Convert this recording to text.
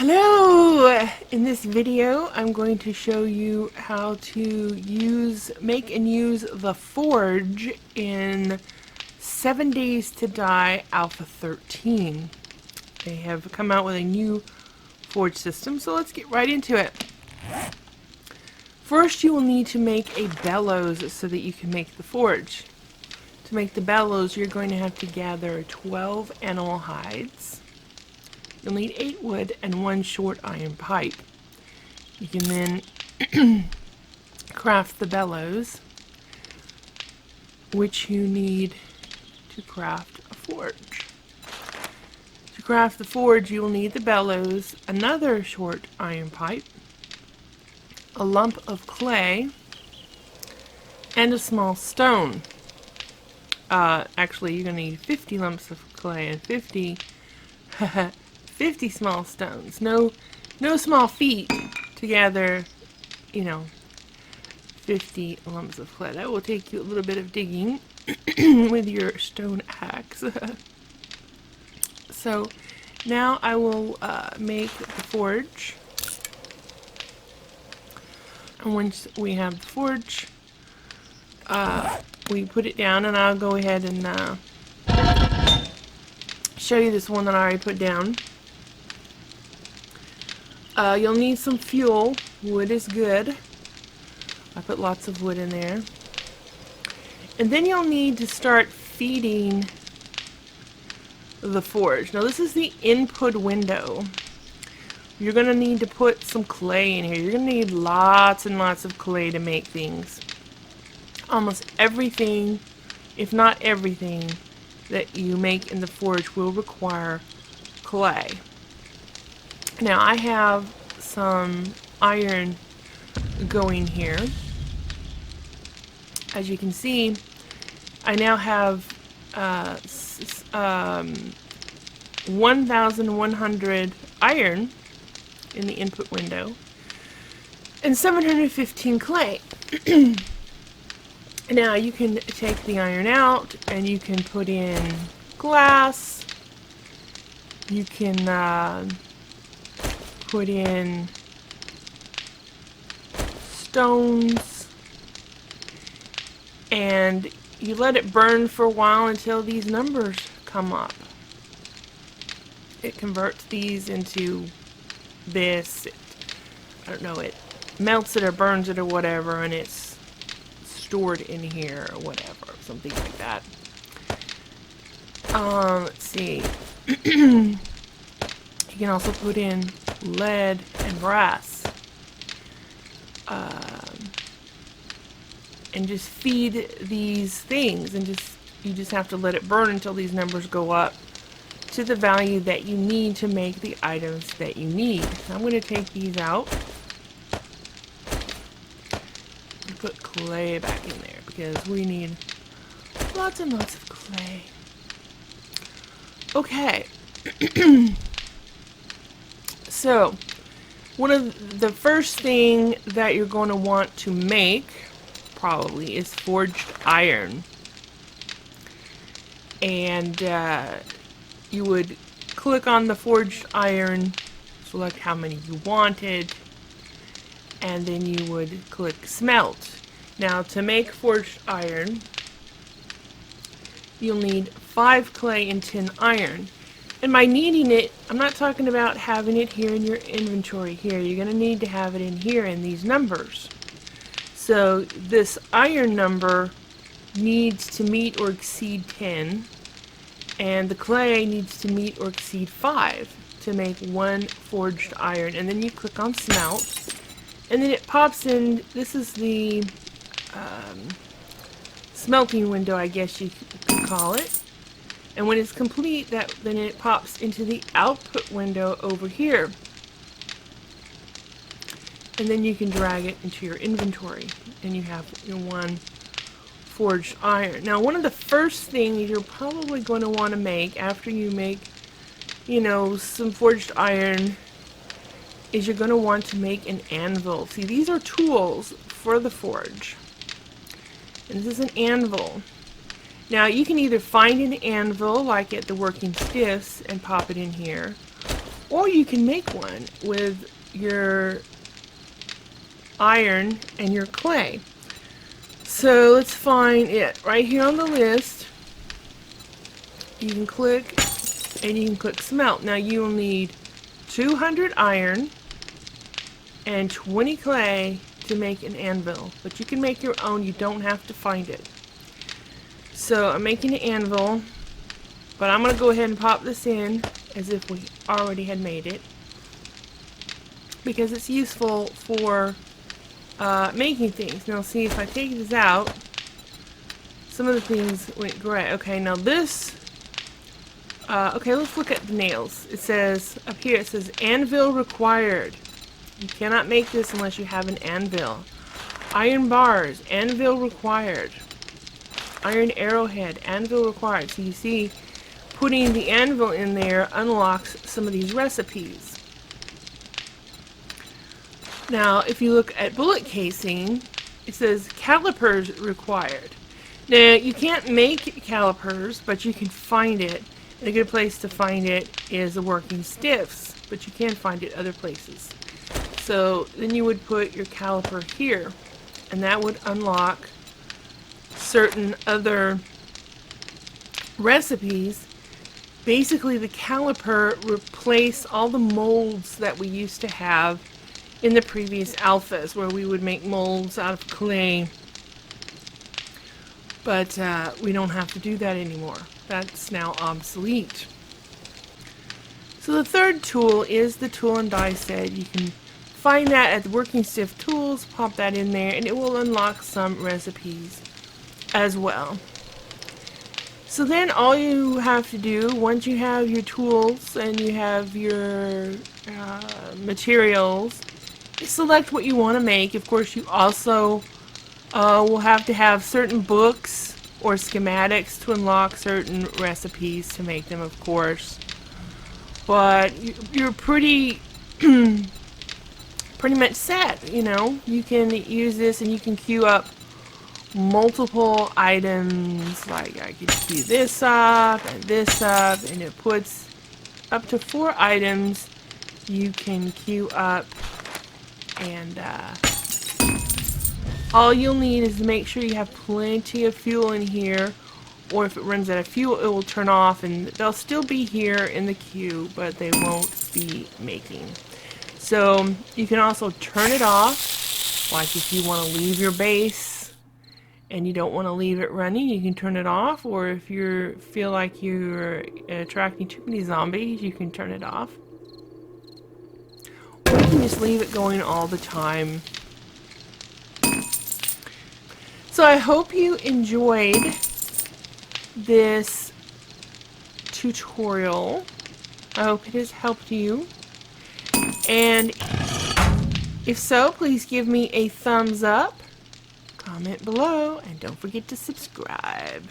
Hello! In this video, I'm going to show you how to make and use the Forge in 7 Days to Die Alpha 13. They have come out with a new Forge system, so let's get right into it. First, you will need to make a Bellows so that you can make the Forge. To make the Bellows, you're going to have to gather 12 animal hides. You'll need 8 wood and 1 short iron pipe. You can then craft the bellows, which you need to craft a forge. To craft the forge, you will need the bellows, another short iron pipe, a lump of clay, and a small stone. Actually, you're going to need 50 lumps of clay and 50 small stones. No small feat to gather, 50 lumps of clay. That will take you a little bit of digging with your stone axe. So now I will make the forge. And once we have the forge, we put it down, and I'll go ahead and show you this one that I already put down. You'll need some fuel. Wood is good. I put lots of wood in there. And then you'll need to start feeding the forge. Now this is the input window. You're going to need to put some clay in here. You're going to need lots and lots of clay to make things. Almost everything, if not everything, that you make in the forge will require clay. Now I have some iron going here. As you can see, I now have 1,100 iron in the input window and 715 clay. Now you can take the iron out and you can put in glass. You can put in stones, and you let it burn for a while until these numbers come up. It converts these into this. It melts it or burns it or whatever, and it's stored in here or whatever, something like that. Let's see. You can also put in lead and brass, and just feed these things, and you just have to let it burn until these numbers go up to the value that you need to make the items that you need. So I'm going to take these out and put clay back in there because we need lots and lots of clay. Okay. So, one of the first thing that you're going to want to make, probably, is forged iron. And you would click on the forged iron, select how many you wanted, and then you would click smelt. Now, to make forged iron, you'll need 5 clay and 10 iron. And by needing it, I'm not talking about having it here in your inventory here. You're going to need to have it in here in these numbers. So this iron number needs to meet or exceed 10, and the clay needs to meet or exceed 5 to make 1 forged iron. And then you click on smelt, and then it pops in. This is the smelting window, I guess you could call it. And when it's complete, then it pops into the output window over here. And then you can drag it into your inventory, and you have your 1 forged iron. Now, one of the first things you're probably going to want to make after you make, some forged iron is you're going to want to make an anvil. See, these are tools for the forge. And this is an anvil. Now, you can either find an anvil, like at the Working Stiffs, and pop it in here, Or you can make one with your iron and your clay. So let's find it right here on the list. You can click and you can click smelt. Now you will need 200 iron and 20 clay to make an anvil. But you can make your own, you don't have to find it. So I'm making an anvil, but I'm going to go ahead and pop this in as if we already had made it, because it's useful for making things. Now see, if I take this out, some of the things went gray. Okay, now this, okay, let's look at the nails. It says, up here it says anvil required. You cannot make this unless you have an anvil. Iron bars, anvil required. Iron arrowhead, anvil required. So you see, putting the anvil in there unlocks some of these recipes. Now, if you look at bullet casing, it says calipers required. Now, you can't make calipers, but you can find it. And a good place to find it is the working stiffs, but you can find it other places. So then you would put your caliper here, and that would unlock certain other recipes. Basically, the caliper replaced all the molds that we used to have in the previous alphas, where we would make molds out of clay. But we don't have to do that anymore. That's now obsolete. So the third tool is the tool and die set. You can find that at the Working Stiff Tools, pop that in there, and it will unlock some recipes as well. So then all you have to do, once you have your tools and you have your materials, is select what you want to make. Of course, you also will have to have certain books or schematics to unlock certain recipes to make them, of course. But you're pretty pretty much set, you know. You can use this and you can queue up multiple items. Like I could queue this up, and it puts up to 4 items you can queue up. And all you'll need is to make sure you have plenty of fuel in here, or if it runs out of fuel, it will turn off, and they'll still be here in the queue, but they won't be making. So you can also turn it off, like if you want to leave your base and you don't want to leave it running, you can turn it off. Or if you feel like you're attracting too many zombies, you can turn it off. Or you can just leave it going all the time. So I hope you enjoyed this tutorial. I hope it has helped you. And if so, please give me a thumbs up, comment below, and don't forget to subscribe.